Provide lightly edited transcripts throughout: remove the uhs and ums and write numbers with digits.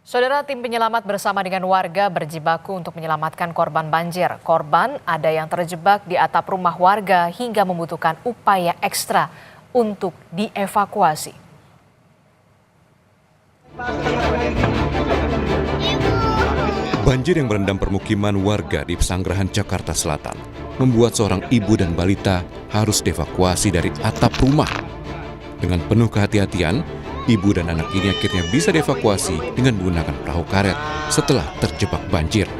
Saudara, tim penyelamat bersama dengan warga berjibaku untuk menyelamatkan korban banjir. Korban ada yang terjebak di atap rumah warga hingga membutuhkan upaya ekstra untuk dievakuasi. Banjir yang merendam permukiman warga di Pesanggerahan, Jakarta Selatan membuat seorang ibu dan balita harus dievakuasi dari atap rumah. Dengan penuh kehati-hatian, ibu dan anak ini akhirnya bisa dievakuasi dengan menggunakan perahu karet setelah terjebak banjir.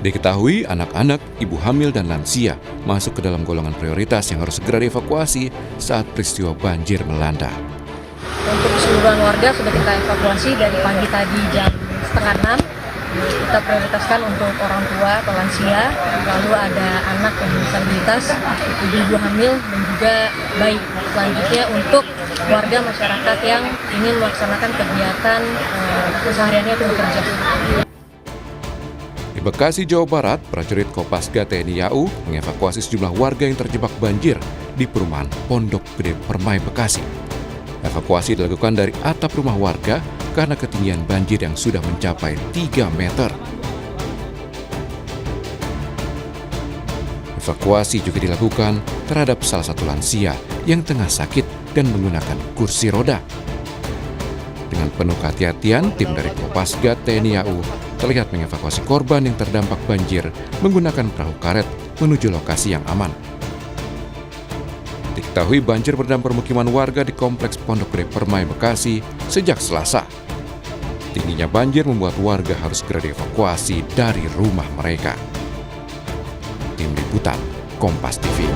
Diketahui anak-anak, ibu hamil dan lansia masuk ke dalam golongan prioritas yang harus segera dievakuasi saat peristiwa banjir melanda. Untuk keseluruhan warga sudah kita evakuasi dari pagi tadi jam 5:30. Kita prioritaskan untuk orang tua atau lansia, lalu ada anak yang disabilitas, ibu hamil, dan juga bayi. Selanjutnya untuk warga masyarakat yang ingin melaksanakan kegiatan kesehariannya itu bekerja. Di Bekasi, Jawa Barat, prajurit Kopasga TNI AU mengevakuasi sejumlah warga yang terjebak banjir di perumahan Pondok Gede Permai, Bekasi. Evakuasi dilakukan dari atap rumah warga karena ketinggian banjir yang sudah mencapai 3 meter. Evakuasi juga dilakukan terhadap salah satu lansia yang tengah sakit dan menggunakan kursi roda. Dengan penuh kehati-hatian, tim dari Kopasga TNI AU terlihat mengevakuasi korban yang terdampak banjir menggunakan perahu karet menuju lokasi yang aman. Diketahui banjir merendam permukiman warga di Kompleks Pondok Gede Permai, Bekasi sejak Selasa. Tingginya banjir membuat warga harus segera dievakuasi dari rumah mereka. Tim Liputan Kompas TV.